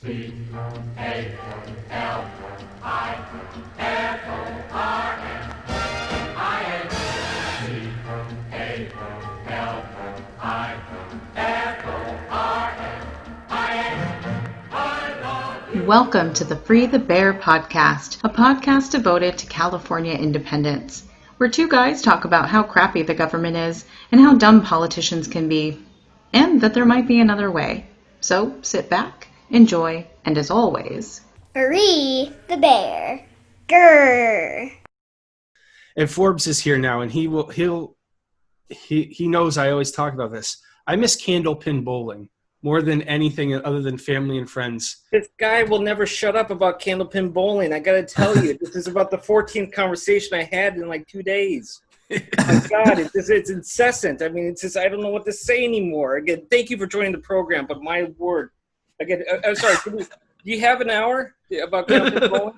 Welcome to the Free the Bear podcast, a podcast devoted to California independence, where two guys talk about how crappy the government is and how dumb politicians can be, and that there might be another way. So sit back, enjoy, and as always, Free the bear. Grrr. And Forbes is here now, and he knows I always talk about this. I miss candlepin bowling more than anything other than family and friends. This guy will never shut up about candlepin bowling. I got to tell you, this is about the 14th conversation I had in like 2 days. My God, it's incessant. I mean, it's just, I don't know what to say anymore. Again, thank you for joining the program, but my word. Again, I'm sorry, do you have an hour about candlepin bowling?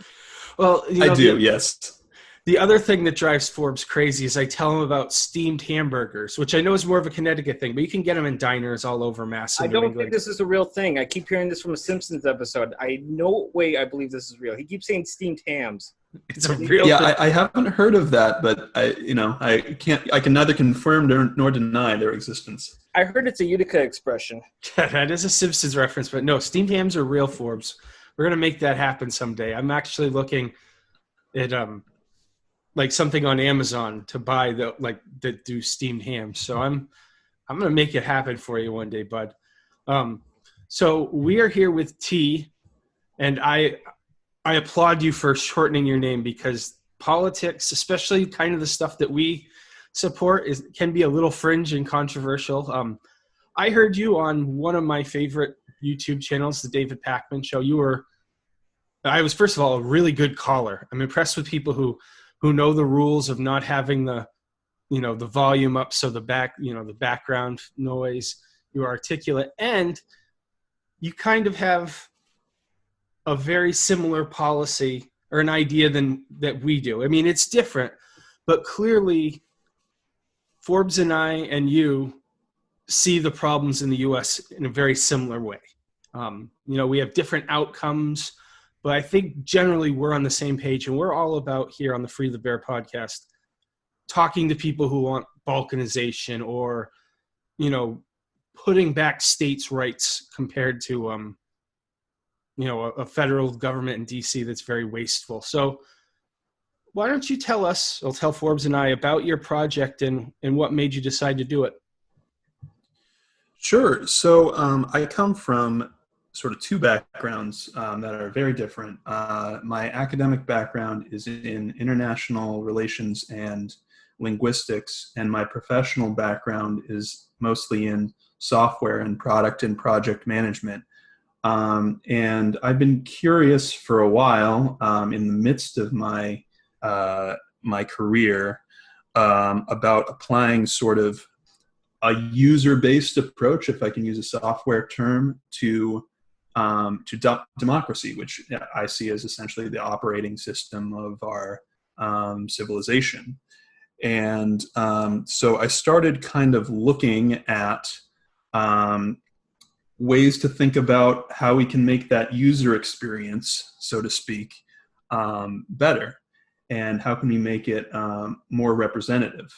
Well, I do, yes. The other thing that drives Forbes crazy is I tell him about steamed hamburgers, which I know is more of a Connecticut thing, but you can get them in diners all over Mass. I don't think this is a real thing. I keep hearing this from a Simpsons episode. No way I believe this is real. He keeps saying steamed hams. It's a real thing. I haven't heard of that, but I can neither confirm nor deny their existence. I heard it's a Utica expression. That is a Simpsons reference, but no, steamed hams are real, Forbes. We're gonna make that happen someday. I'm actually looking at like something on Amazon to buy that do steamed hams. So I'm gonna make it happen for you one day, bud. So we are here with T, and I applaud you for shortening your name, because politics, especially kind of the stuff that we support, can be a little fringe and controversial. I heard you on one of my favorite YouTube channels, the David Pakman Show. I was, first of all, a really good caller. I'm impressed with people who know the rules of not having the volume up, so the background noise. You are articulate, and you kind of have a very similar policy or an idea that we do. I mean, it's different, but clearly Forbes and I and you see the problems in the U.S. in a very similar way. We have different outcomes, but I think generally we're on the same page, and we're all about here on the Free the Bear podcast talking to people who want balkanization or, putting back states' rights compared to, a federal government in D.C. that's very wasteful. So why don't you tell Forbes and I about your project and what made you decide to do it? Sure. So I come from sort of two backgrounds that are very different. My academic background is in international relations and linguistics, and my professional background is mostly in software and product and project management. And I've been curious for a while, in the midst of my career, about applying sort of a user-based approach, if I can use a software term, to democracy, which I see as essentially the operating system of our civilization. And so I started kind of looking at ways to think about how we can make that user experience, so to speak, better, and how can we make it more representative,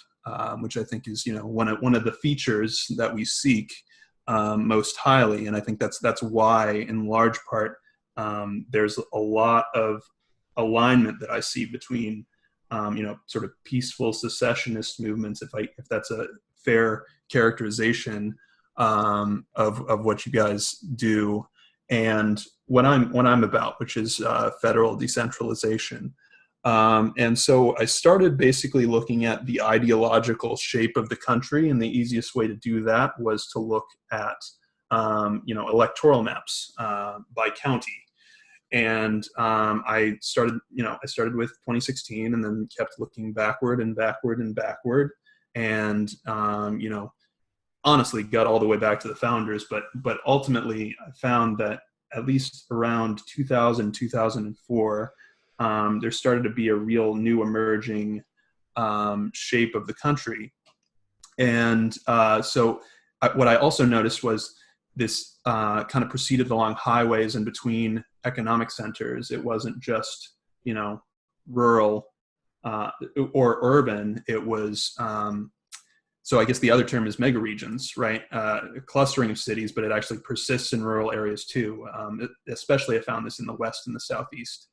which I think is one of the features that we seek most highly. And I think that's why, in large part, there's a lot of alignment that I see between sort of peaceful secessionist movements, if that's a fair characterization of what you guys do, and what I'm about, which is federal decentralization. And so I started basically looking at the ideological shape of the country, and the easiest way to do that was to look at electoral maps by county. And I started with 2016, and then kept looking backward and backward and backward, and honestly got all the way back to the founders. But ultimately, I found that at least around 2000, 2004, there started to be a real new emerging shape of the country. And so what I also noticed was this kind of proceeded along highways and between economic centers. It wasn't just, rural or urban. It was, so I guess the other term is megaregions, right? A clustering of cities, but it actually persists in rural areas too. Especially I found this in the West and the Southeast.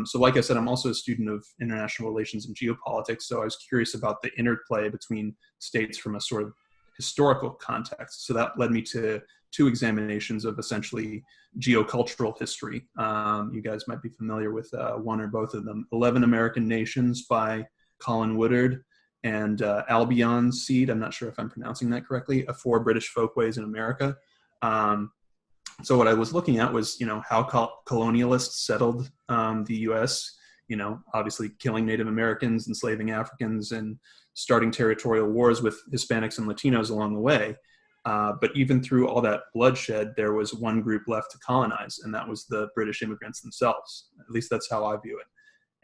So like I said, I'm also a student of international relations and geopolitics. So I was curious about the interplay between states from a sort of historical context. So that led me to 2 examinations of essentially geocultural history. You guys might be familiar with one or both of them. 11 American Nations by Colin Woodard, and Albion Seed, I'm not sure if I'm pronouncing that correctly, 4 British Folkways in America. So what I was looking at was, how colonialists settled the U.S., obviously killing Native Americans, enslaving Africans, and starting territorial wars with Hispanics and Latinos along the way. But even through all that bloodshed, there was one group left to colonize, and that was the British immigrants themselves. At least that's how I view it.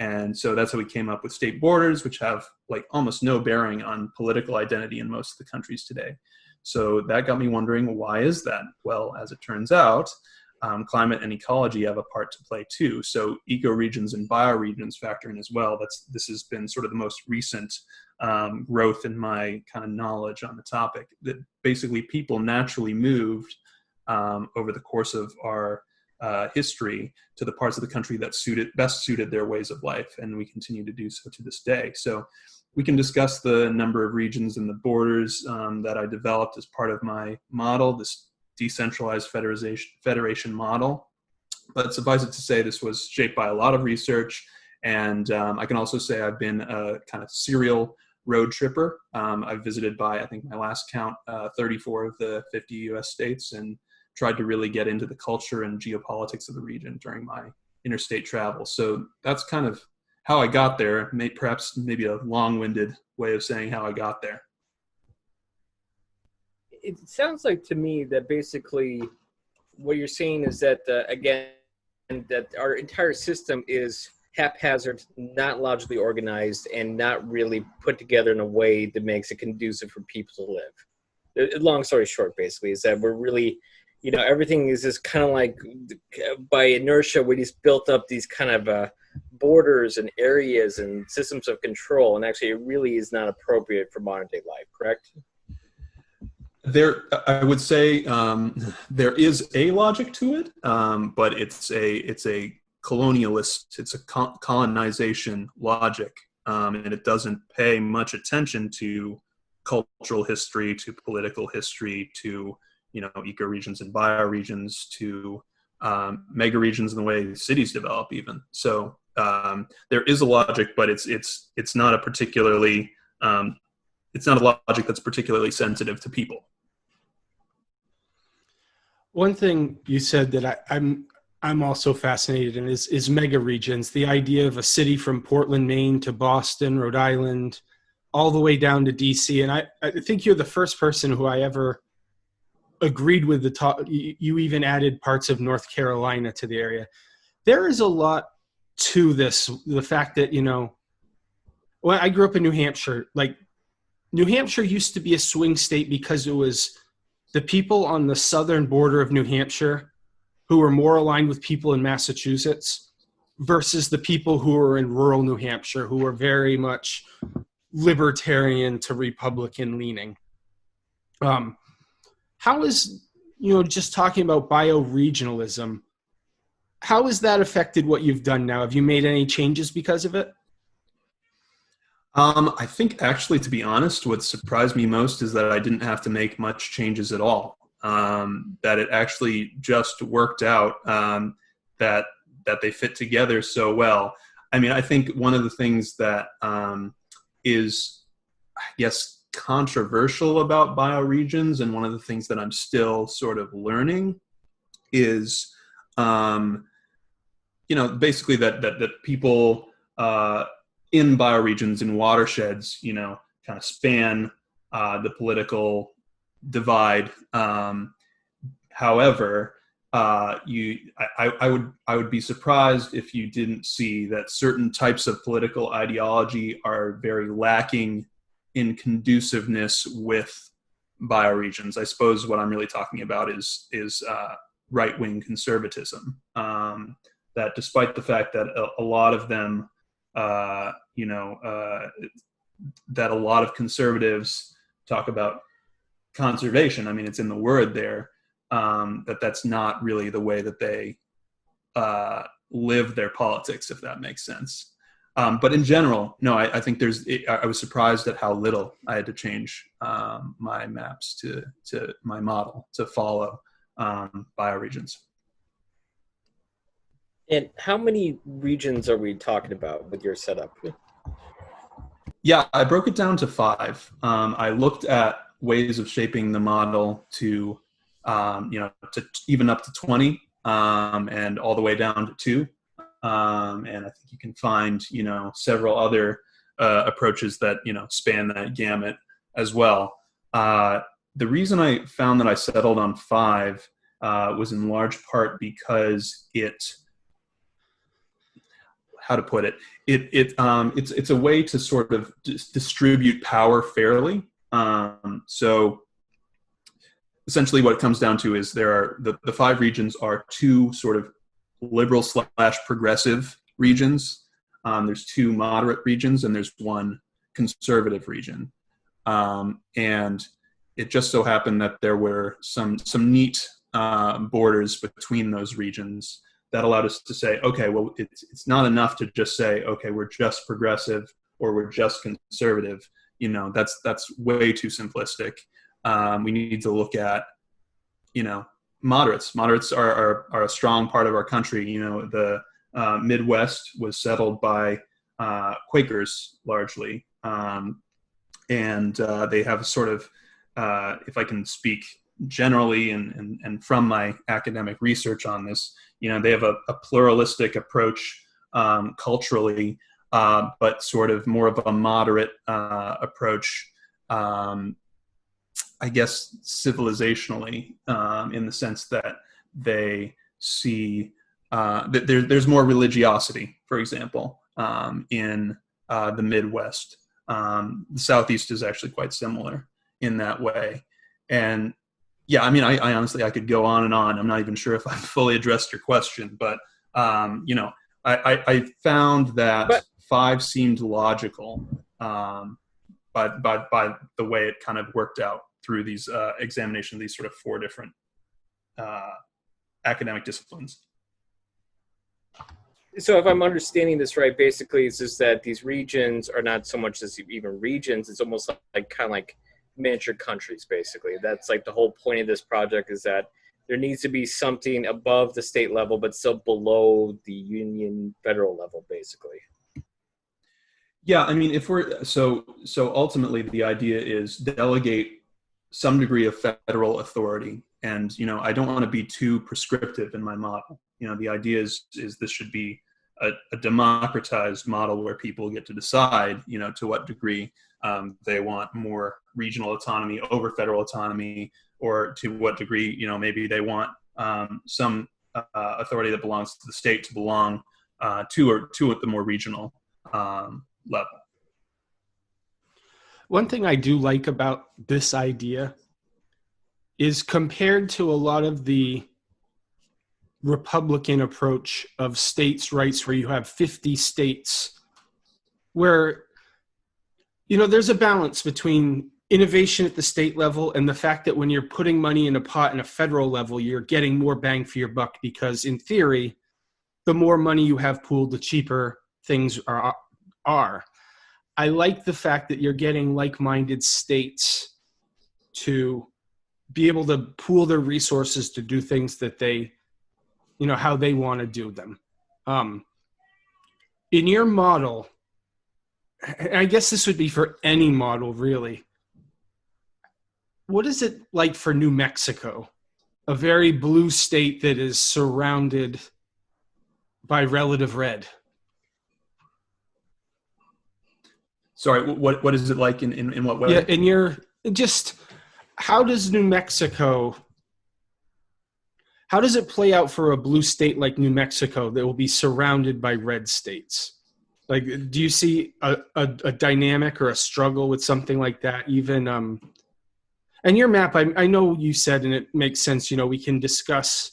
And so that's how we came up with state borders, which have like almost no bearing on political identity in most of the countries today. So that got me wondering, why is that? Well, as it turns out, climate and ecology have a part to play too. So ecoregions and bioregions factor in as well. This has been sort of the most recent growth in my kind of knowledge on the topic, that basically people naturally moved over the course of our history to the parts of the country that best suited their ways of life, and we continue to do so to this day. So we can discuss the number of regions and the borders that I developed as part of my model, this decentralized federation model. But suffice it to say, this was shaped by a lot of research, and I can also say I've been a kind of serial road tripper. I've visited by, I think my last count, 34 of the 50 US states, and tried to really get into the culture and geopolitics of the region during my interstate travel. So that's kind of how I got there. Perhaps maybe a long-winded way of saying how I got there. It sounds like to me that basically what you're saying is that, again, that our entire system is haphazard, not logically organized, and not really put together in a way that makes it conducive for people to live. Long story short, basically, is that we're really, everything is just kind of like by inertia, we just built up these kind of borders and areas and systems of control, and actually it really is not appropriate for modern day life, correct? I would say there is a logic to it, but it's a colonialist, it's a colonization logic, and it doesn't pay much attention to cultural history, to political history, to ecoregions and bioregions, to megaregions and the way cities develop even. So there is a logic, but it's not a particularly it's not a logic that's particularly sensitive to people. One thing you said that I'm also fascinated in is mega regions. The idea of a city from Portland, Maine to Boston, Rhode Island, all the way down to DC. And I think you're the first person who I ever agreed with the talk. You even added parts of North Carolina to the area. There is a lot to this. The fact that, when I grew up in New Hampshire, like New Hampshire used to be a swing state because it was the people on the southern border of New Hampshire who were more aligned with people in Massachusetts versus the people who were in rural New Hampshire, who were very much libertarian to Republican leaning. How is, just talking about bioregionalism, how has that affected what you've done now? Have you made any changes because of it? I think actually, to be honest, what surprised me most is that I didn't have to make much changes at all. That it actually just worked out, that they fit together so well. I mean, I think one of the things that is, I guess, controversial about bioregions, and one of the things that I'm still sort of learning is, basically that people in bioregions, in watersheds, kind of span the political divide. However, I would be surprised if you didn't see that certain types of political ideology are very lacking in conduciveness with bioregions. I suppose what I'm really talking about is right-wing conservatism. That despite the fact that a lot of them, that a lot of conservatives talk about conservation. I mean, it's in the word there. That's not really the way that they live their politics, if that makes sense. But in general, no, I think I was surprised at how little I had to change my maps to my model to follow bioregions. And how many regions are we talking about with your setup? Yeah, I broke it down to 5. I looked at ways of shaping the model to even up to 20 and all the way down to 2. And I think you can find, several other approaches that, span that gamut as well. The reason I found that I settled on 5 was in large part because how to put it? It's a way to sort of distribute power fairly. So essentially what it comes down to is there are the 5 regions are 2 sort of liberal / progressive regions. There's 2 moderate regions and there's 1 conservative region. And it just so happened that there were some neat borders between those regions that allowed us to say, okay, well, it's not enough to just say, okay, we're just progressive or we're just conservative. That's way too simplistic. We need to look at, moderates. Moderates are a strong part of our country. The Midwest was settled by Quakers largely, and they have sort of, if I can speak generally and from my academic research on this, they have a pluralistic approach culturally, but sort of more of a moderate approach, I guess, civilizationally, in the sense that they see that there's more religiosity, for example, in the Midwest. The Southeast is actually quite similar in that way. And yeah, I mean, I honestly, I could go on and on. I'm not even sure if I fully addressed your question, but, I found that 5 seemed logical by the way it kind of worked out through these examination of these sort of 4 different academic disciplines. So if I'm understanding this right, basically it's just that these regions are not so much as even regions, it's almost like kind of like miniature countries, basically. That's like the whole point of this project, is that there needs to be something above the state level but still below the union federal level, basically. Yeah, I mean, if we're so ultimately the idea is delegate some degree of federal authority, and I don't want to be too prescriptive in my model. The idea is this should be a democratized model where people get to decide, to what degree they want more regional autonomy over federal autonomy, or to what degree, maybe they want some authority that belongs to the state to belong to the more regional level. One thing I do like about this idea is, compared to a lot of the Republican approach of states' rights, where you have 50 states, where, there's a balance between innovation at the state level and the fact that when you're putting money in a pot in a federal level, you're getting more bang for your buck, because in theory, the more money you have pooled, the cheaper things are. I like the fact that you're getting like-minded states to be able to pool their resources to do things that they, how they want to do them. In your model, I guess this would be for any model really, what is it like for New Mexico, a very blue state that is surrounded by relative red? Sorry, what is it like in what way? Yeah, and you're just, how does New Mexico, how does it play out for a blue state like New Mexico that will be surrounded by red states? Like, do you see a dynamic or a struggle with something like that? Even, And your map, I know you said, and it makes sense, we can discuss,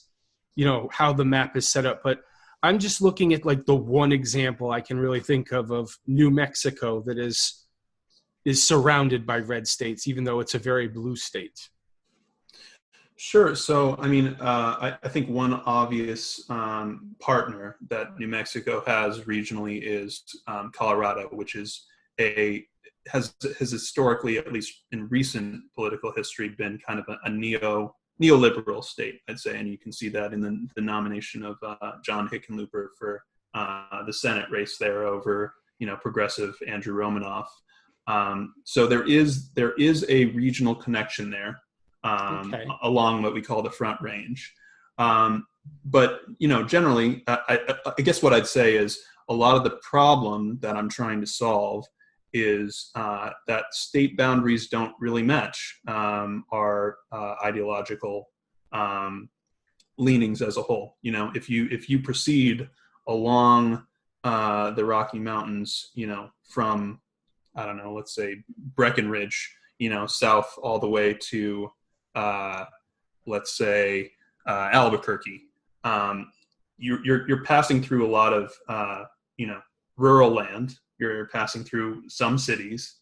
how the map is set up, but I'm just looking at like the one example I can really think of New Mexico that is surrounded by red states, even though it's a very blue state. Sure. So, I mean, I think one obvious partner that New Mexico has regionally is Colorado, which is has historically, at least in recent political history, been kind of a neoliberal state, I'd say, and you can see that in the nomination of John Hickenlooper for the Senate race there over progressive Andrew Romanoff. So there is a regional connection there. Okay. Along what we call the Front Range. But, generally, I guess what I'd say is a lot of the problem that I'm trying to solve is that state boundaries don't really match our ideological leanings as a whole. If you proceed along the Rocky Mountains, from, I don't know, let's say Breckenridge, south all the way to let's say Albuquerque, you're passing through a lot of rural land. You're passing through some cities,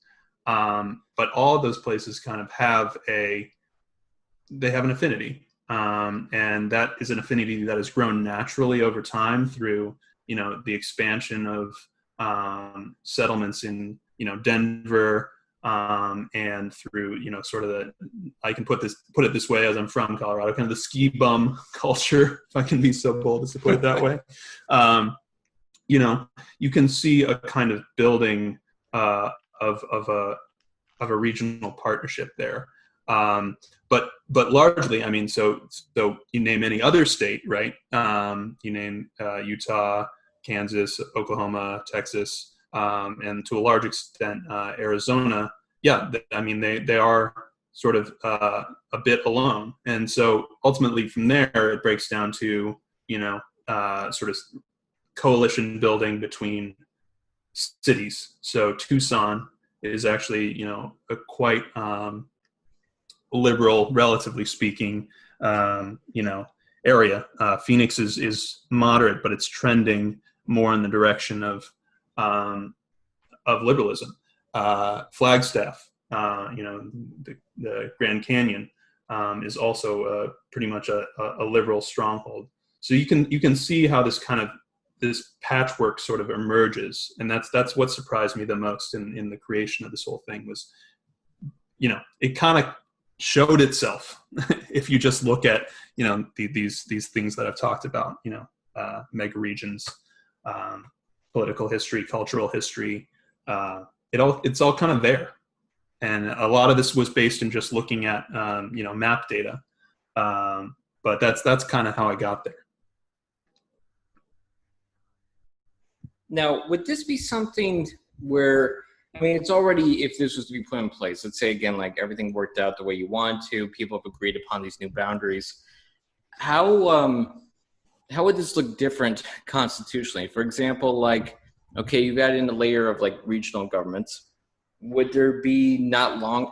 but all of those places kind of have an affinity, and that is an affinity that has grown naturally over time through the expansion of settlements in Denver. And through, sort of I can put it this way, as I'm from Colorado, kind of the ski bum culture, if I can be so bold as to put it that way. You can see a kind of building of a regional partnership there. But largely, I mean, so you name any other state, right? You name Utah, Kansas, Oklahoma, Texas, and to a large extent Arizona. Yeah, I mean they are sort of a bit alone, and so ultimately from there it breaks down to sort of coalition building between cities. So Tucson is actually a quite liberal, relatively speaking, area. Phoenix is moderate, but it's trending more in the direction of liberalism. Flagstaff, the Grand Canyon, is also pretty much a liberal stronghold. So you can see how this patchwork sort of emerges, and that's what surprised me the most in the creation of this whole thing was, it kind of showed itself if you just look at these things that I've talked about, mega regions, political history, cultural history. It's all kind of there, and a lot of this was based in just looking at map data, but that's kind of how I got there. Now, would this be something where, I mean, it's already, if this was to be put in place, let's say again, like everything worked out the way you want to, people have agreed upon these new boundaries, how would this look different constitutionally? For example, like, okay, you've added in a layer of like regional governments. Would there be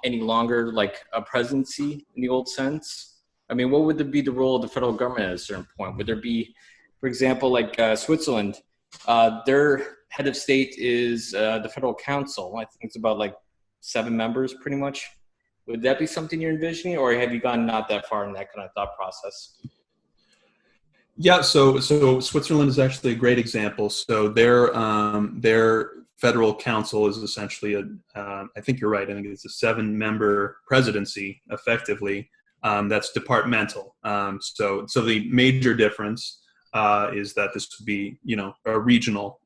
any longer like a presidency in the old sense? I mean, what would be the role of the federal government at a certain point? Would there be, for example, like Switzerland, their head of state is the federal council. I think it's about like 7 members pretty much. Would that be something you're envisioning, or have you gone not that far in that kind of thought process? Yeah, so Switzerland is actually a great example. So their federal council is essentially I think you're right. I think it's a 7-member presidency, effectively. That's departmental. So the major difference is that this would be a regional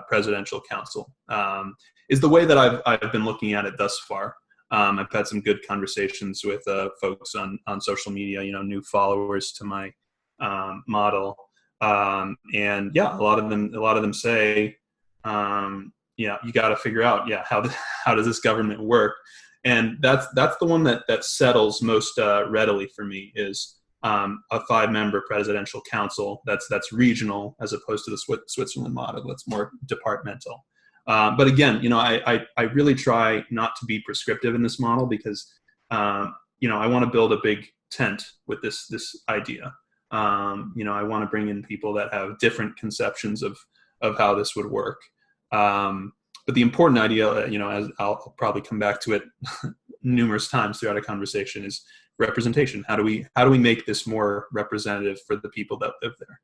presidential council. Is the way that I've been looking at it thus far. I've had some good conversations with folks on social media. New followers to my model, and yeah, a lot of them say, you got to figure out, how does this government work? And that's the one that settles most readily for me is a 5-member presidential council that's regional as opposed to the Switzerland model that's more departmental. But again, I really try not to be prescriptive in this model because I want to build a big tent with this idea. I want to bring in people that have different conceptions of how this would work. But the important idea, as I'll probably come back to it numerous times throughout a conversation, is representation. How do we make this more representative for the people that live there?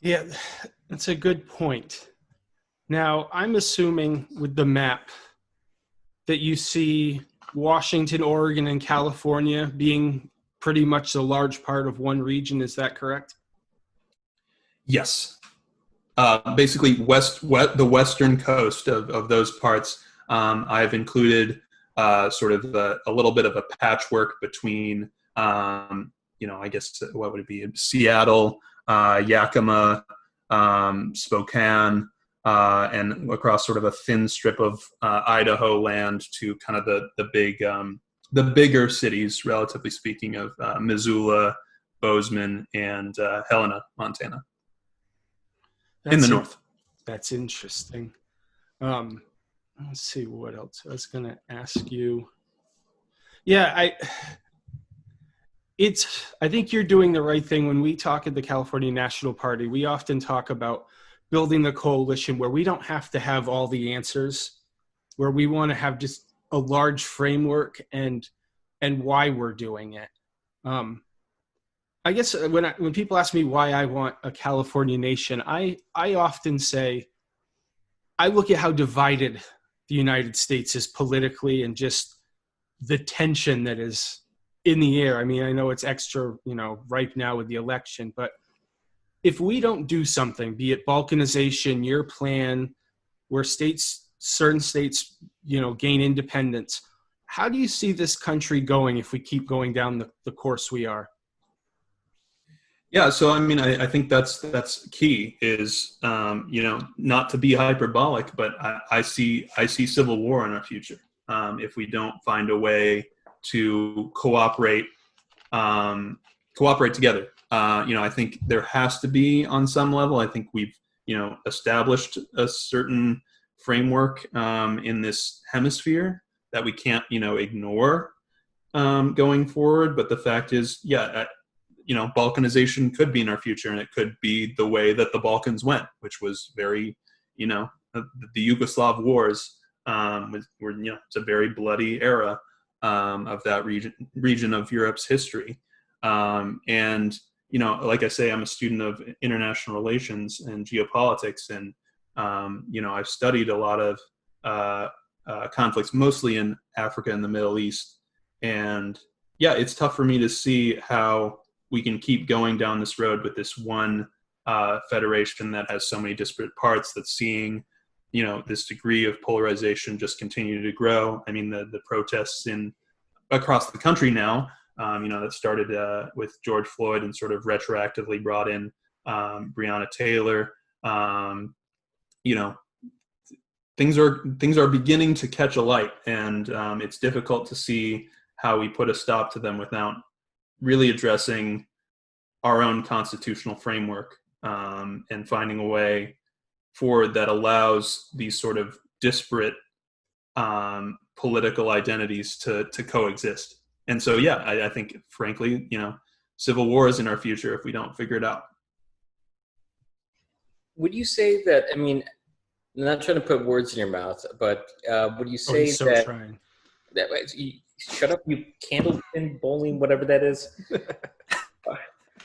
Yeah, that's a good point. Now, I'm assuming with the map that you see Washington, Oregon, and California being pretty much a large part of one region. Is that correct? Yes. Basically, the western coast of those parts. I've included sort of a little bit of a patchwork between, I guess, what would it be? Seattle, Yakima, Spokane, and across sort of a thin strip of Idaho land to kind of the bigger cities, relatively speaking, of Missoula, Bozeman, and Helena, Montana. In the north. That's interesting. Let's see what else I was going to ask you. Yeah, I think you're doing the right thing. When we talk at the California National Party, we often talk about building the coalition where we don't have to have all the answers, where we want to have just a large framework and why we're doing it. I guess when people ask me why I want a California nation, I often say I look at how divided the United States is politically and just the tension that is in the air. I mean, I know it's extra, ripe now with the election, but if we don't do something, be it balkanization, your plan, where certain states, gain independence, how do you see this country going if we keep going down the course we are? Yeah, so I mean, I think that's key. Is not to be hyperbolic, but I see civil war in our future if we don't find a way to cooperate together. I think there has to be on some level. I think we've established a certain framework in this hemisphere that we can't ignore going forward. But the fact is, Balkanization could be in our future, and it could be the way that the Balkans went, which was very, the Yugoslav wars were it's a very bloody era of that region of Europe's history. And like I say, I'm a student of international relations and geopolitics, and I've studied a lot of conflicts, mostly in Africa and the Middle East. And yeah, it's tough for me to see how we can keep going down this road with this one federation that has so many disparate parts, that's seeing, this degree of polarization just continue to grow. I mean, the protests across the country now, that started with George Floyd and sort of retroactively brought in Breonna Taylor. Things are beginning to catch a light, and it's difficult to see how we put a stop to them without really addressing our own constitutional framework and finding a way forward that allows these sort of disparate political identities to coexist. And so, yeah, I think, frankly, civil war is in our future if we don't figure it out. Would you say that, I mean, I'm not trying to put words in your mouth, but would you say Trying. Shut up, you candlepin bowling, whatever that is.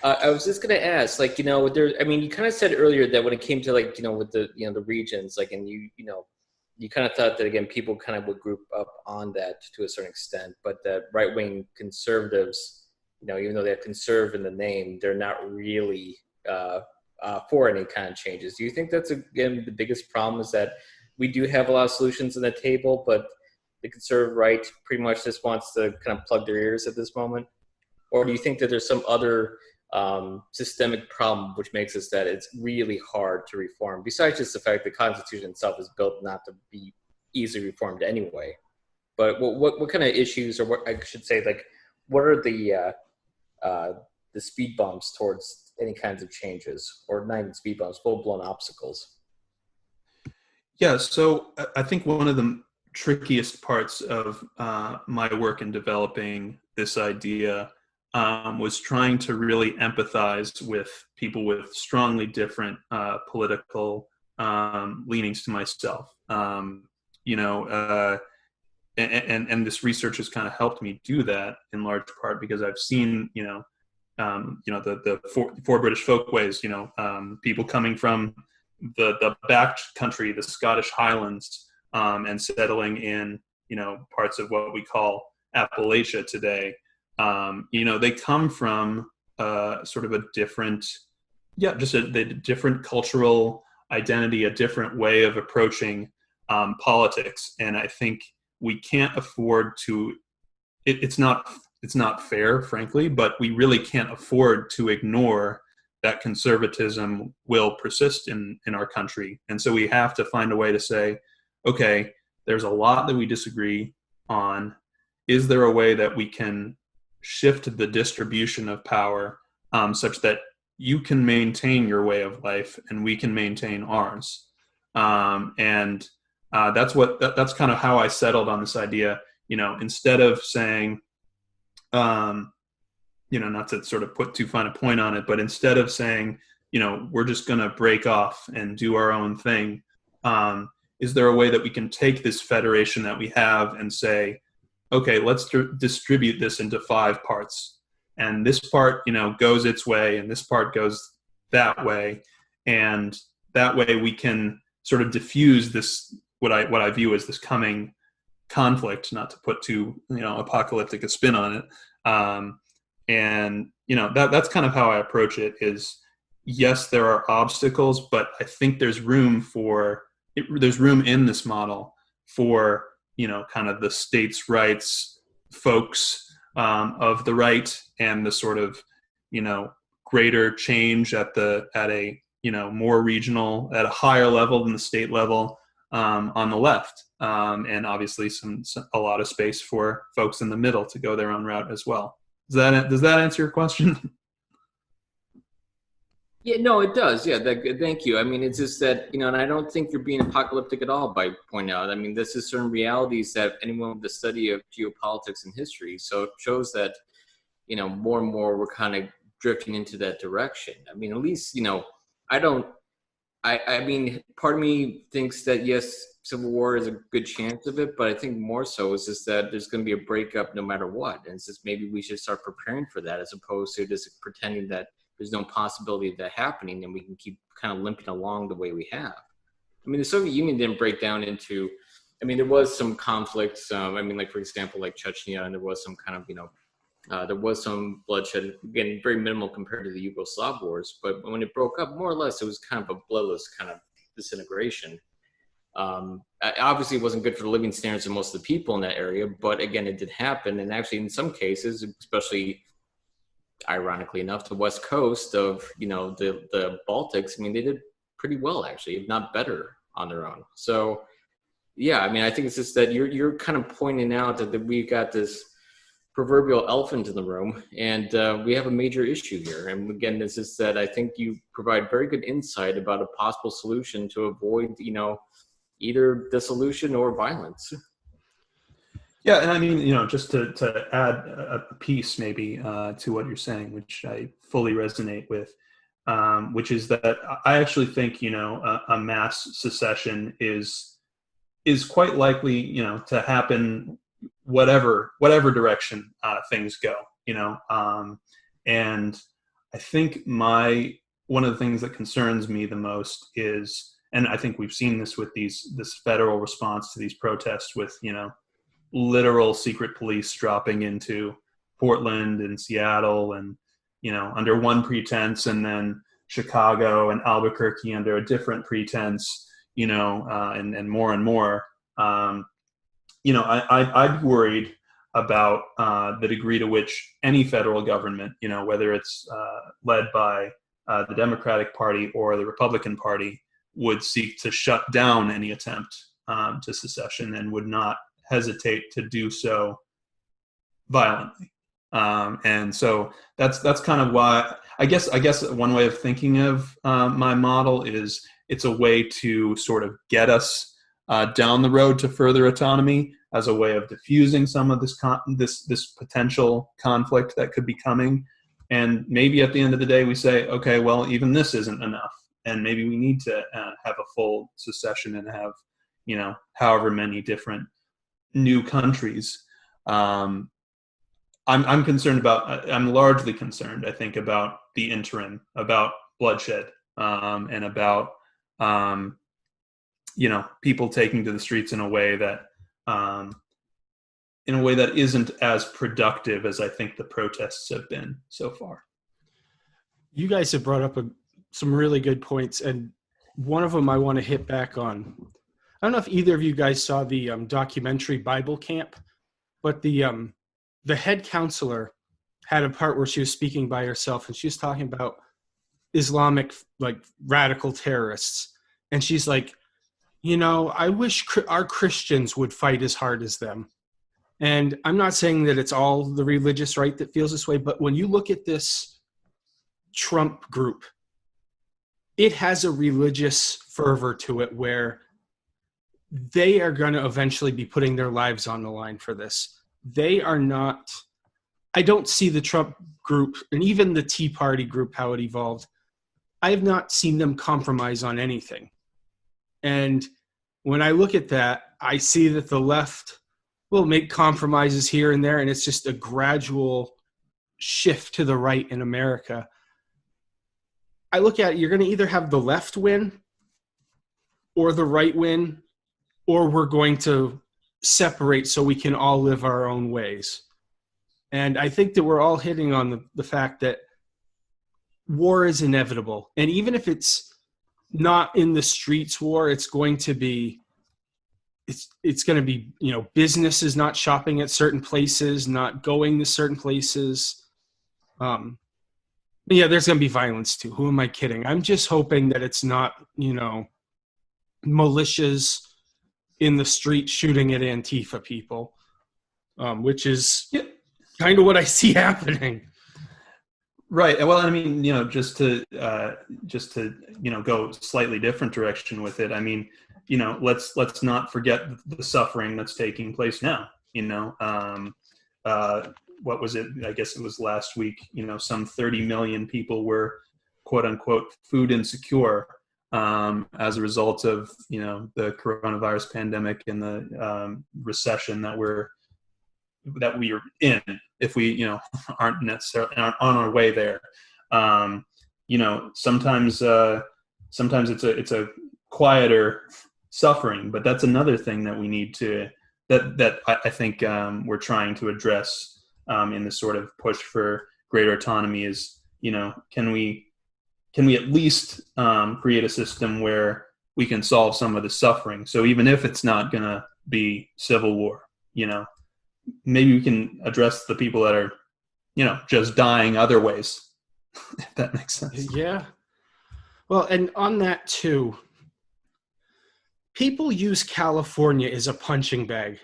I was just gonna ask, you kind of said earlier that when it came to with the regions, and you kind of thought that, again, people kind of would group up on that to a certain extent, but that right-wing conservatives, even though they have conserve in the name, they're not really for any kind of changes. Do you think that's, again, the biggest problem, is that we do have a lot of solutions on the table, but the conservative right pretty much just wants to kind of plug their ears at this moment? Or do you think that there's some other systemic problem which makes it that it's really hard to reform, besides just the fact the Constitution itself is built not to be easily reformed anyway? But what kind of issues, or what I should say, what are the speed bumps towards any kinds of changes, or not even speed bumps, full-blown obstacles? Yeah, so I think one of the trickiest parts of my work in developing this idea was trying to really empathize with people with strongly different political leanings to myself. You know, and this research has kind of helped me do that in large part because I've seen, the four British folkways, people coming from the back country, the Scottish Highlands, and settling in, parts of what we call Appalachia today. They come from sort of a different, just a different cultural identity, a different way of approaching politics. And I think we can't afford to, it's not fair, frankly, but we really can't afford to ignore that conservatism will persist in our country. And so we have to find a way to say, okay, there's a lot that we disagree on. Is there a way that we can shift the distribution of power such that you can maintain your way of life and we can maintain ours? And that's kind of how I settled on this idea. Instead of saying, not to sort of put too fine a point on it, but instead of saying, we're just going to break off and do our own thing, is there a way that we can take this federation that we have and say, okay, let's distribute this into 5 parts, and this part, goes its way, and this part goes that way, and that way we can sort of diffuse this what I view as this coming conflict, not to put too apocalyptic a spin on it. And that's kind of how I approach it. Is yes, there are obstacles, but I think there's room in this model for kind of the states' rights folks of the right and the sort of greater change at a more regional, at a higher level than the state level on the left, and obviously a lot of space for folks in the middle to go their own route as well. Does that answer your question? Yeah, no, it does. Yeah, thank you. I mean, it's just that, and I don't think you're being apocalyptic at all by pointing out. I mean, this is certain realities that anyone with the study of geopolitics and history, so it shows that, more and more we're kind of drifting into that direction. I mean, at least, I mean, part of me thinks that, yes, civil war is a good chance of it, but I think more so is just that there's going to be a breakup no matter what. And it's just maybe we should start preparing for that as opposed to just pretending that there's no possibility of that happening and we can keep kind of limping along the way we have. I mean, the Soviet Union didn't break down into, there was some conflicts. Like, for example, like Chechnya, and there was some kind of, there was some bloodshed, again, very minimal compared to the Yugoslav wars. But when it broke up, more or less, it was kind of a bloodless kind of disintegration. Obviously, it wasn't good for the living standards of most of the people in that area, but again, it did happen. And actually, in some cases, especially ironically enough, the west coast of the Baltics, they did pretty well, actually, if not better, on their own. So, yeah, I think it's just that you're kind of pointing out that we got this proverbial elephant in the room, and we have a major issue here. And again, it's just that I think you provide very good insight about a possible solution to avoid, either dissolution or violence. Yeah, and just to add a piece maybe to what you're saying, which I fully resonate with, which is that I actually think a mass secession is quite likely to happen whatever direction things go. And I think one of the things that concerns me the most is, and I think we've seen this with this federal response to these protests with literal secret police dropping into Portland and Seattle and under one pretense, and then Chicago and Albuquerque under a different pretense, and more. I'd worried about the degree to which any federal government, whether it's led by the Democratic Party or the Republican Party, would seek to shut down any attempt to secession and would not hesitate to do so violently. And so that's kind of why I guess one way of thinking of my model is it's a way to sort of get us down the road to further autonomy as a way of diffusing some of this potential conflict that could be coming. And maybe at the end of the day, we say, okay, well, even this isn't enough, and maybe we need to have a full secession and have, however many different new countries. I'm concerned about. I'm largely concerned, I think, about the interim, about bloodshed, and about people taking to the streets in a way that isn't as productive as I think the protests have been so far. You guys have brought up some really good points, and one of them I want to hit back on. I don't know if either of you guys saw the documentary Bible Camp, but the head counselor had a part where she was speaking by herself, and she was talking about Islamic radical terrorists, and she's like, I wish our Christians would fight as hard as them. And I'm not saying that it's all the religious right that feels this way, but when you look at this Trump group, it has a religious fervor to it where they are going to eventually be putting their lives on the line for this. They are not, I don't see the Trump group and even the Tea Party group, how it evolved. I have not seen them compromise on anything. And when I look at that, I see that the left will make compromises here and there, and it's just a gradual shift to the right in America. I look at it, you're going to either have the left win or the right win, or we're going to separate so we can all live our own ways. And I think that we're all hitting on the fact that war is inevitable. And even if it's not in the streets war, it's going to be businesses not shopping at certain places, not going to certain places. There's going to be violence too. Who am I kidding? I'm just hoping that it's not, militias in the street shooting at Antifa people, which is kind of what I see happening. Right. Well, I mean, just to go slightly different direction with it. I mean, let's not forget the suffering that's taking place now. What was it? I guess it was last week. Some 30 million people were "quote unquote" food insecure as a result of the coronavirus pandemic and the recession that we are in. If we aren't necessarily on our way there, sometimes it's a quieter suffering, but that's another thing that we need to that I think we're trying to address in this sort of push for greater autonomy. Is can we at least create a system where we can solve some of the suffering? So even if it's not going to be civil war, maybe we can address the people that are, just dying other ways, if that makes sense. Yeah. Well, and on that too, people use California as a punching bag.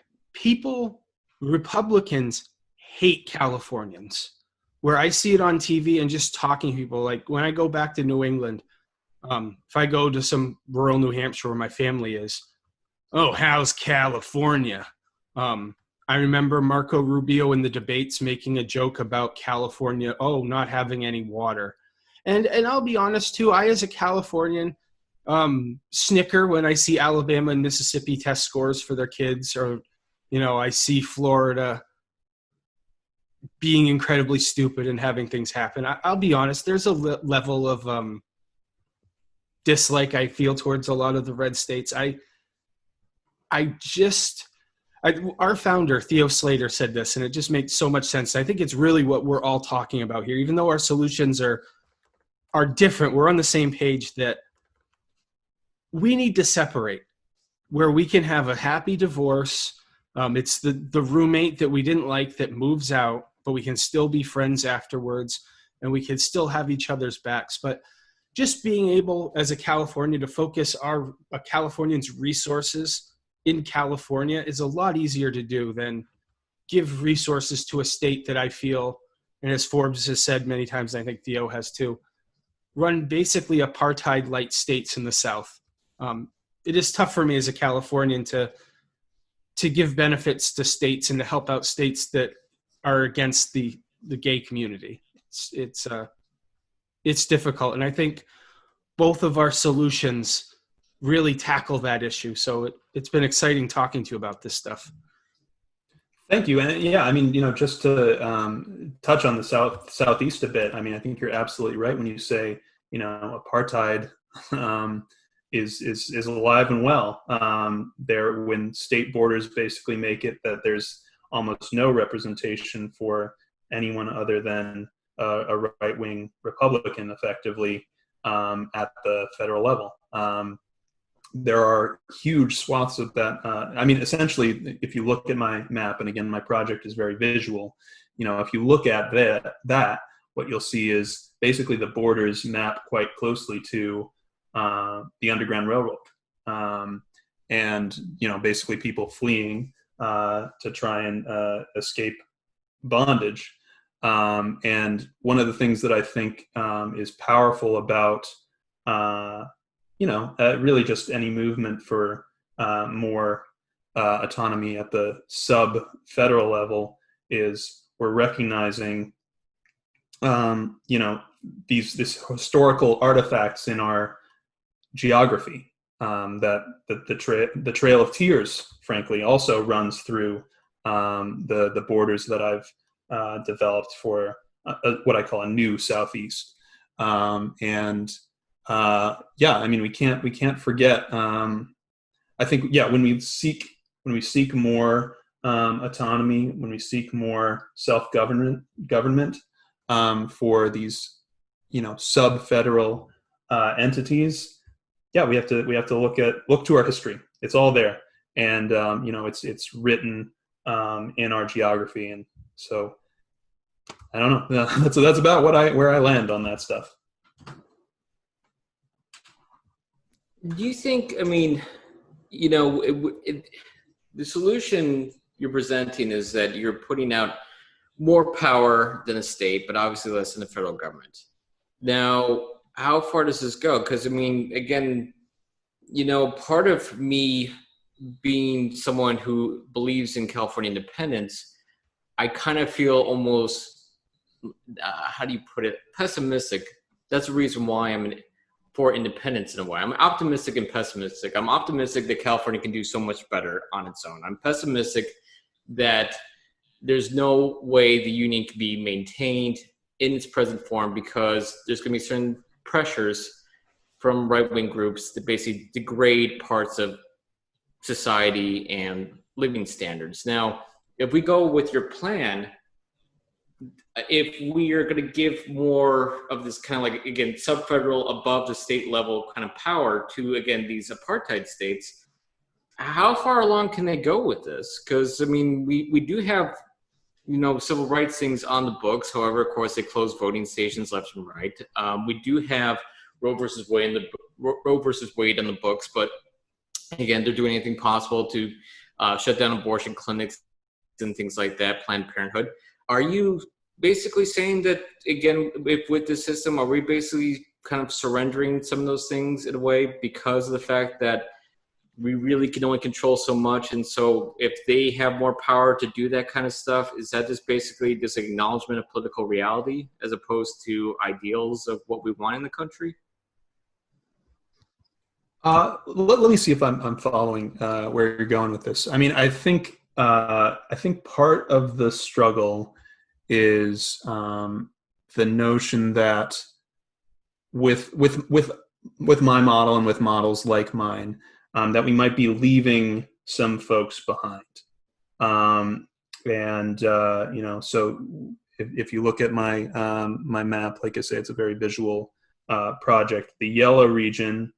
Republicans hate Californians. Where I see it on TV and just talking to people, like when I go back to New England, if I go to some rural New Hampshire where my family is, oh, how's California? I remember Marco Rubio in the debates making a joke about California, not having any water. And I'll be honest too, I as a Californian snicker when I see Alabama and Mississippi test scores for their kids, or, I see Florida being incredibly stupid and having things happen. I'll be honest, there's a level of dislike I feel towards a lot of the red states. Our founder, Theo Slater, said this, and it just makes so much sense. I think it's really what we're all talking about here. Even though our solutions are different, we're on the same page that we need to separate where we can have a happy divorce. It's the roommate that we didn't like that moves out, but we can still be friends afterwards, and we can still have each other's backs. But just being able, as a Californian, to focus a Californians' resources in California is a lot easier to do than give resources to a state that I feel, and as Forbes has said many times, I think Theo has too, run basically apartheid-like states in the South. is tough for me as a Californian to give benefits to states and to help out states that are against the gay community. It's difficult, and I think both of our solutions really tackle that issue. So it's been exciting talking to you about this stuff. Thank you. And yeah, I mean, just to touch on the Southeast a bit, I mean, I think you're absolutely right when you say, apartheid is alive and well. There, when state borders basically make it that there's almost no representation for anyone other than a right-wing Republican, effectively, at the federal level. There are huge swaths of that. I mean, essentially, if you look at my map, and again, my project is very visual, if you look at that, what you'll see is basically the borders map quite closely to the Underground Railroad. And, basically people fleeing to try and escape bondage. And one of the things that I think is powerful about really just any movement for more autonomy at the sub-federal level is we're recognizing, these historical artifacts in our geography. That the Trail of Tears, frankly, also runs through the borders that I've developed for what I call a new Southeast. I mean, we can't forget. I think, when we seek more autonomy, when we seek more government for these, sub-federal entities, we have to look to our history. It's all there, and it's written in our geography, and so I don't know. That's about where I land on that stuff. Do you think, I mean, the solution you're presenting is that you're putting out more power than a state, but obviously less than the federal government. Now, how far does this go? Because, I mean, again, part of me being someone who believes in California independence, I kind of feel almost, how do you put it, pessimistic. That's the reason why I'm for independence in a way. I'm optimistic and pessimistic. I'm optimistic that California can do so much better on its own. I'm pessimistic that there's no way the union can be maintained in its present form because there's going to be certain pressures from right-wing groups that basically degrade parts of society and living standards. Now, if we go with your plan, if we are going to give more of this kind of like, again, sub-federal, above the state level kind of power to, again, these apartheid states, how far along can they go with this? Because, I mean, we do have, civil rights things on the books. However, of course, they close voting stations left and right. We do have Roe versus Wade on the books, but again, they're doing anything possible to shut down abortion clinics and things like that, Planned Parenthood. Are you basically saying that, again, if with this system, are we basically kind of surrendering some of those things in a way because of the fact that we really can only control so much? And so if they have more power to do that kind of stuff, is that just basically this acknowledgement of political reality as opposed to ideals of what we want in the country? Let me see if I'm following where you're going with this. I mean, I think part of the struggle is the notion that with my model and with models like mine, that we might be leaving some folks behind. So if you look at my map, like I say, it's a very visual project. The yellow region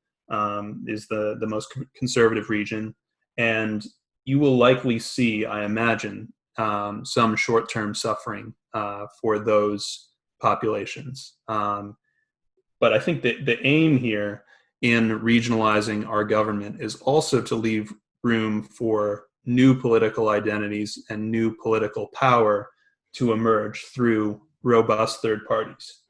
is the most conservative region, and you will likely see, I imagine, some short-term suffering for those populations. But I think that the aim here in regionalizing our government is also to leave room for new political identities and new political power to emerge through robust third parties.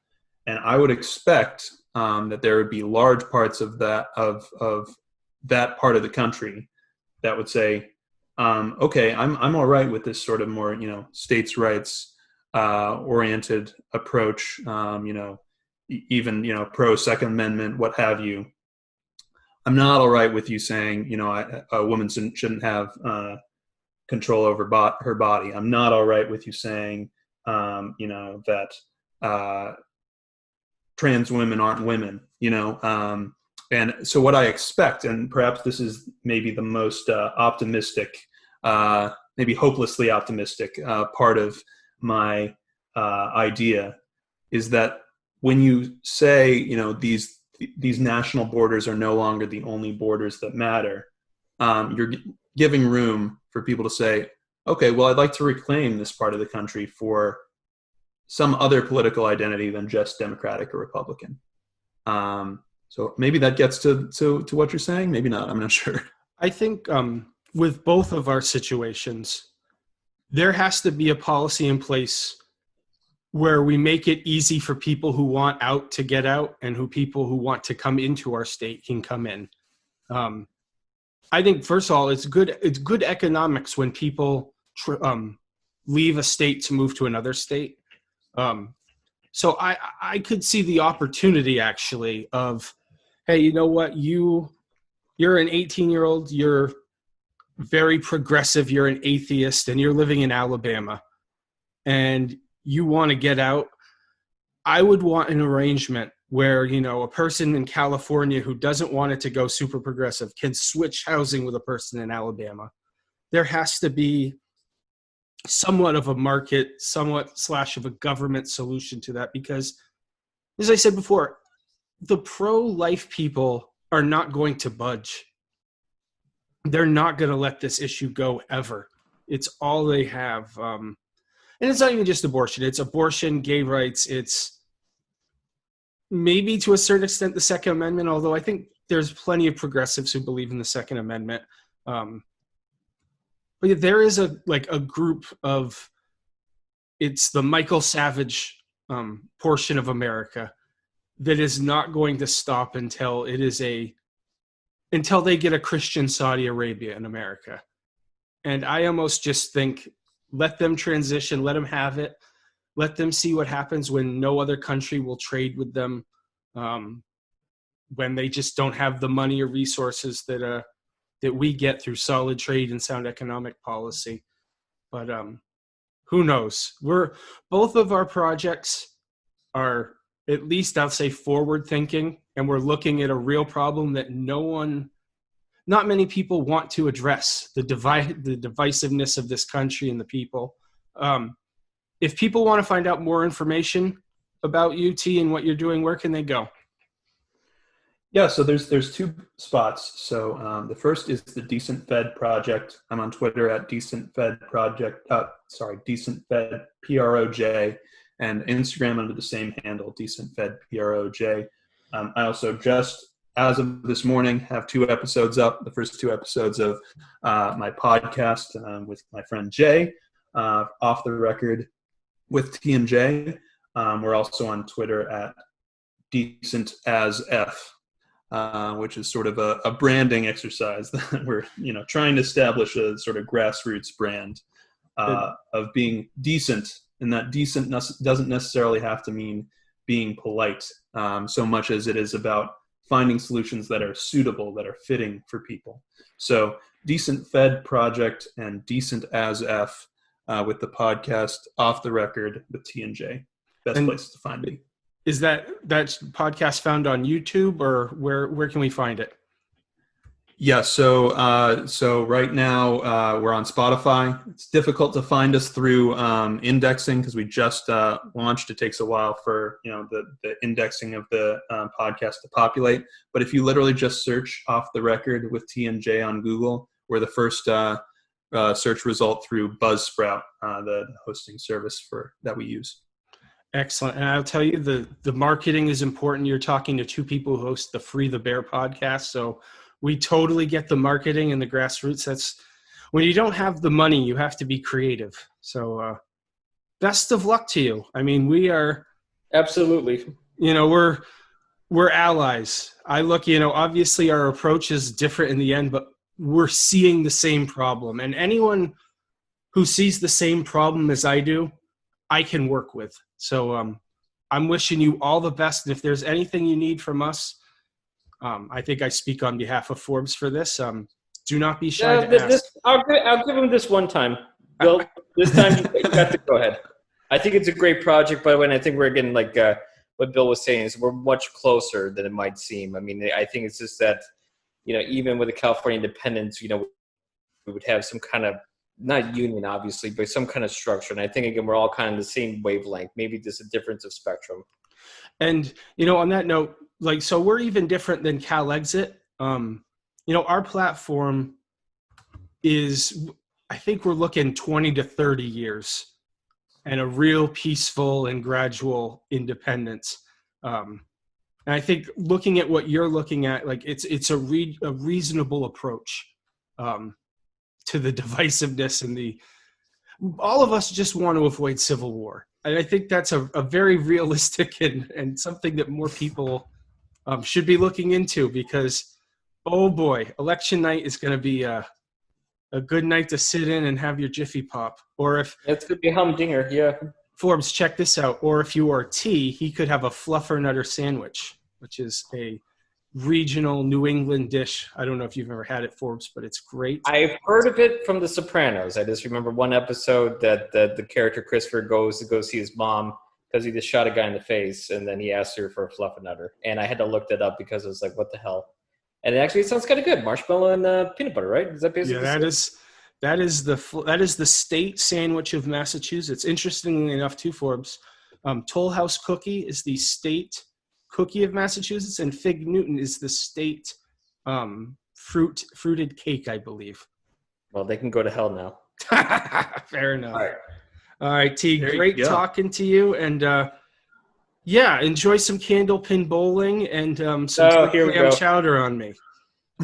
And I would expect that there would be large parts of that, of that part of the country that would say, okay, I'm all right with this sort of more, states' rights oriented approach, even, pro Second Amendment, what have you. I'm not all right with you saying, a woman shouldn't have control over her body. I'm not all right with you saying, that trans women aren't women, and so what I expect, and perhaps this is maybe the most optimistic, maybe hopelessly optimistic part of my idea, is that when you say, these national borders are no longer the only borders that matter, you're giving room for people to say, okay, well, I'd like to reclaim this part of the country for some other political identity than just Democratic or Republican. So maybe that gets to what you're saying. Maybe not. I'm not sure. I think with both of our situations, there has to be a policy in place where we make it easy for people who want out to get out, and people who want to come into our state can come in. I think, first of all, it's good economics when people leave a state to move to another state. So I could see the opportunity, actually, of, hey, you know what, you're an 18-year-old, you're very progressive, you're an atheist, and you're living in Alabama, and you want to get out. I would want an arrangement where, a person in California who doesn't want it to go super progressive can switch housing with a person in Alabama. There has to be somewhat of a market, / of a government solution to that, because, as I said before, the pro-life people are not going to budge. They're not going to let this issue go ever. It's all they have. And it's not even just abortion. It's abortion, gay rights. It's maybe to a certain extent the Second Amendment, although I think there's plenty of progressives who believe in the Second Amendment. But there is a group of, it's the Michael Savage portion of America that is not going to stop until they get a Christian Saudi Arabia in America. And I almost just think, let them transition, let them have it, let them see what happens when no other country will trade with them, when they just don't have the money or resources that we get through solid trade and sound economic policy. But who knows? Both of our projects are, at least I'll say, forward thinking, and we're looking at a real problem that not many people want to address, the divisiveness of this country and the people. If people want to find out more information about UT and what you're doing, where can they go? Yeah, so there's two spots. So the first is the Decent Fed Project. I'm on Twitter at Decent Fed Project. Decent Fed PROJ, and Instagram under the same handle, Decent Fed PROJ. I also just, as of this morning, have 2 episodes up. The first 2 episodes of my podcast with my friend Jay, Off the Record with T&J. We're also on Twitter at Decent as F. Which is sort of a branding exercise that we're trying to establish a sort of grassroots brand of being decent, and that decent doesn't necessarily have to mean being polite so much as it is about finding solutions that are suitable, that are fitting for people. So Decent Fed Project and Decent as F with the podcast Off the Record with T&J. Best place to find me. Is that podcast found on YouTube, or where can we find it? Yeah, so right now we're on Spotify. It's difficult to find us through indexing because we just launched. It takes a while for the indexing of the podcast to populate. But if you literally just search Off the Record with T&J on Google, we're the first search result through Buzzsprout, the hosting service that we use. Excellent. And I'll tell you, the marketing is important. You're talking to 2 people who host the Free the Bear podcast. So we totally get the marketing and the grassroots. That's when you don't have the money, you have to be creative. So best of luck to you. I mean, we are absolutely, we're allies. I look, obviously our approach is different in the end, but we're seeing the same problem. And anyone who sees the same problem as I do, I can work with. So I'm wishing you all the best. And if there's anything you need from us, I think I speak on behalf of Forbes for this. Do not be shy to ask. I'll give him this one time. Bill, this time you got to go ahead. I think it's a great project, by the way, and I think we're getting like what Bill was saying is we're much closer than it might seem. I mean, I think it's just that, even with the California independence, we would have some kind of, not union obviously, but some kind of structure. And I think, again, we're all kind of the same wavelength, maybe just a difference of spectrum. And, on that note, so we're even different than CalExit. Our platform is, I think we're looking 20 to 30 years and a real peaceful and gradual independence. And I think looking at what you're looking at, it's a reasonable approach to the divisiveness and all of us just want to avoid civil war. And I think that's a very realistic and something that more people should be looking into, because, oh boy, election night is going to be a good night to sit in and have your Jiffy Pop. Or if it's going to be a humdinger, yeah. Forbes, check this out. Or if you are tea, he could have a fluffernutter sandwich, which is a regional New England dish. I don't know if you've ever had it, Forbes, but it's great. I've heard of it from The Sopranos. I just remember one episode that the character Christopher goes to go see his mom because he just shot a guy in the face, and then he asked her for a fluffernutter. And I had to look that up because I was like, what the hell? And it actually sounds kind of good. Marshmallow and peanut butter, right? Is that basically? Yeah, that is the state sandwich of Massachusetts. Interestingly enough, too, Forbes, Toll House cookie is the state cookie of Massachusetts, and Fig Newton is the state fruited cake, I believe. Well, they can go to hell now. Fair enough. All right, T. Great talking to you, and enjoy some candlepin bowling and some clam chowder on me.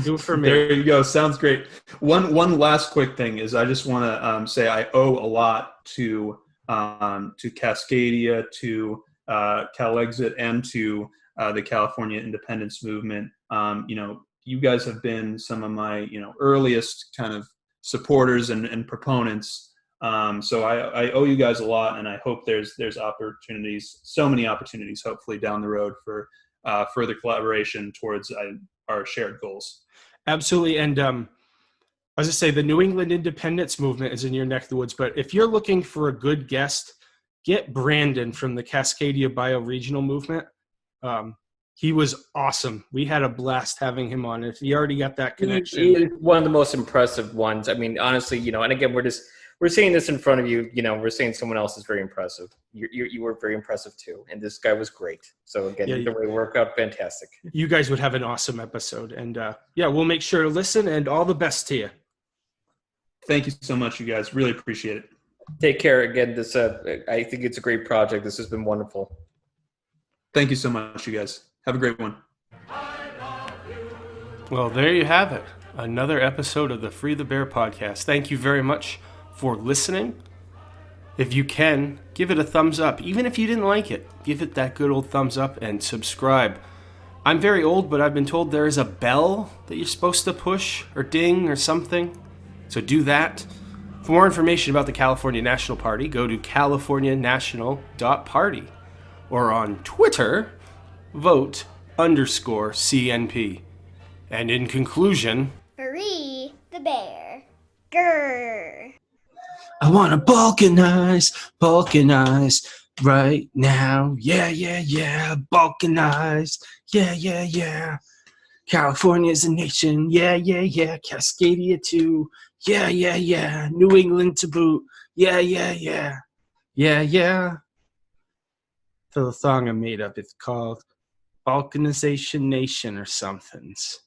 Do it for me. There you go. Sounds great. One last quick thing is I just want to say I owe a lot to Cascadia, to CalExit, and to the California independence movement. You guys have been some of my earliest kind of supporters and proponents. So I owe you guys a lot, and I hope there's opportunities, so many opportunities, hopefully down the road for further collaboration towards our shared goals. Absolutely. And as I say, the New England independence movement is in your neck of the woods. But if you're looking for a good guest, get Brandon from the Cascadia Bioregional movement. He was awesome. We had a blast having him on. If you already got that connection, he is one of the most impressive ones. I mean, honestly, and again, we're saying this in front of you. We're saying someone else is very impressive. You were very impressive too, and this guy was great. So again, either way, worked out fantastic. You guys would have an awesome episode, and we'll make sure to listen. And all the best to you. Thank you so much, you guys. Really appreciate it. Take care. Again, this I think it's a great project. This has been wonderful. Thank you so much, you guys. Have a great one. Well, there you have it. Another episode of the Free the Bear podcast. Thank you very much for listening. If you can, give it a thumbs up. Even if you didn't like it, give it that good old thumbs up and subscribe. I'm very old, but I've been told there is a bell that you're supposed to push or ding or something. So do that. For more information about the California National Party, go to californianational.party, or on Twitter, vote_CNP. And in conclusion, Free the bear. Grrr. I want to balkanize right now. Yeah, balkanize. Yeah. California's a nation. Yeah. Cascadia too. Yeah. New England to boot. Yeah. So the song I made up, it's called Balkanization Nation or somethins.